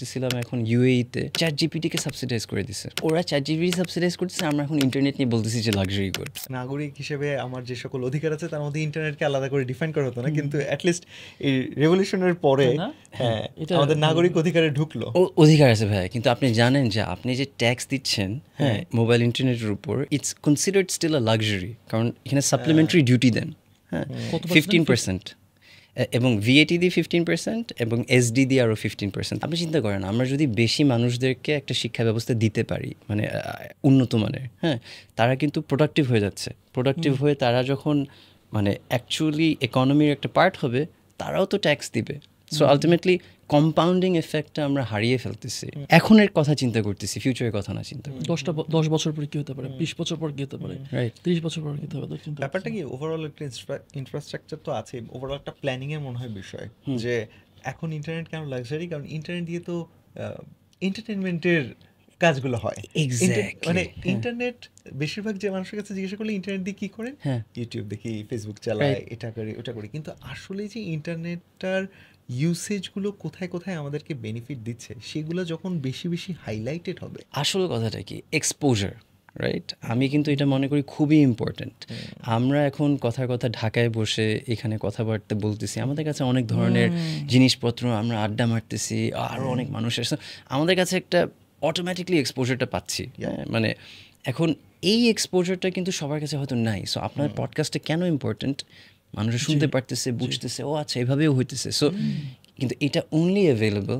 ছিলাম এখন ইউএইতে chat জিপিটিকে subsidise করে দিছে। ওরা চ্যাট জিপিটি সাবসিডাইজ করতেছে, আমরা এখন ইন্টারনেট নিয়ে বলতেছি যে লাক্সারি গুড। নাগরিক হিসেবে আমার যে সকল অধিকার আছে তার মধ্যে ইন্টারনেটকে আলাদা করে ডিফাইন করা হতো না, কিন্তু অ্যাটলিস্ট এই রেভলিউশনের পরে হ্যাঁ আমাদের নাগরিক অধিকারে ঢুকলো। অধিকার আছে ভাই, কিন্তু আপনি জানেন যে আপনি যে ট্যাক্স দিচ্ছেন হ্যাঁ মোবাইল ইন্টারনেটের উপর, it's considered still a luxury, কারণ এখানে সাপ্লিমেন্টারি ডিউটি দেন হ্যাঁ 15%, এবং ভিএটি দিয়ে 15% এবং এসডি দিয়ে আরও 15%। আপনি চিন্তা করেন, আমরা যদি বেশি মানুষদেরকে একটা শিক্ষা ব্যবস্থা দিতে পারি মানে উন্নত মানের, হ্যাঁ তারা কিন্তু প্রোডাক্টিভ হয়ে যাচ্ছে। প্রোডাক্টিভ হয়ে তারা যখন মানে অ্যাকচুয়ালি ইকোনমির একটা পার্ট হবে, তারাও তো ট্যাক্স দিবে। সো আলটিমেটলি কম্পাউন্ডিং এফেক্টটা আমরা হারিয়ে ফেলতেছি। এখনের কথা চিন্তা করতেছি, ফিউচারের কথা না চিন্তা করি। 10 বছর পর কি হতে পারে, 20 বছর পর কি হতে পারে, 30 বছর পর কি হতে পারে। ব্যাপারটা কি, ওভারঅল একটা ইনফ্রাস্ট্রাকচার তো আছে, ওভারঅল একটা প্ল্যানিং এর মনে হয় বিষয় যে এখন ইন্টারনেট কেন লাক্সারি, কারণ ইন্টারনেট দিয়ে তো এন্টারটেনমেন্টের কাজগুলো হয়। মানে ইন্টারনেট বেশিরভাগ যে মানুষের কাছে জিজ্ঞাসা করলে ইন্টারনেট দিয়ে কি করেন, ইউটিউব দেখি, ফেসবুক চালাই, এটা করি ওটা করি, কিন্তু আসলে যে ইন্টারনেটটার ইউসেজগুলো কোথায় কোথায় আমাদেরকে বেনিফিট দিচ্ছে সেগুলো যখন বেশি বেশি হাইলাইটেড হবে। আসল কথাটা কি, এক্সপোজার, রাইট? আমি কিন্তু এটা মনে করি খুবই ইম্পর্ট্যান্ট। আমরা এখন কথার কথা ঢাকায় বসে এখানে কথাবার্তা বলতেছি, আমাদের কাছে অনেক ধরনের জিনিসপত্র, আমরা আড্ডা মারতেছি, আরও অনেক মানুষ আসছে, আমাদের কাছে একটা অটোমেটিকলি এক্সপোজারটা পাচ্ছি। মানে এখন এই এক্সপোজারটা কিন্তু সবার কাছে হয়তো নাই। সো আপনার পডকাস্টটা কেন ইম্পর্ট্যান্ট, মানুষ শুনতে পারতেছে, বুঝতেছে, ও আচ্ছা এভাবেও হইতেছে। সো কিন্তু এটা অনলি অ্যাভেলেবল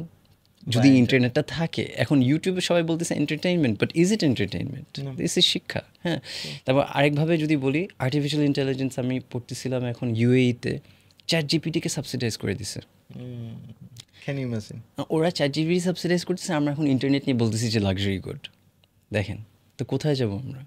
যদি ইন্টারনেটটা থাকে। এখন ইউটিউবে সবাই বলতেছে entertainment, but is it entertainment? This is শিক্ষা। হ্যাঁ, তারপর আরেকভাবে যদি বলি, আর্টিফিশিয়াল ইন্টেলিজেন্স, আমি পড়তেছিলাম এখন ইউএইতে চ্যাট জিপিটিকে সাবসিডাইজ করে দিছে। ওরা চ্যাট জিপিটি সাবসিডাইজ করতেছে, আমরা এখন ইন্টারনেট নিয়ে বলতেছি যে লাক্সারি গুড। দেখেন তো কোথায় যাবো আমরা?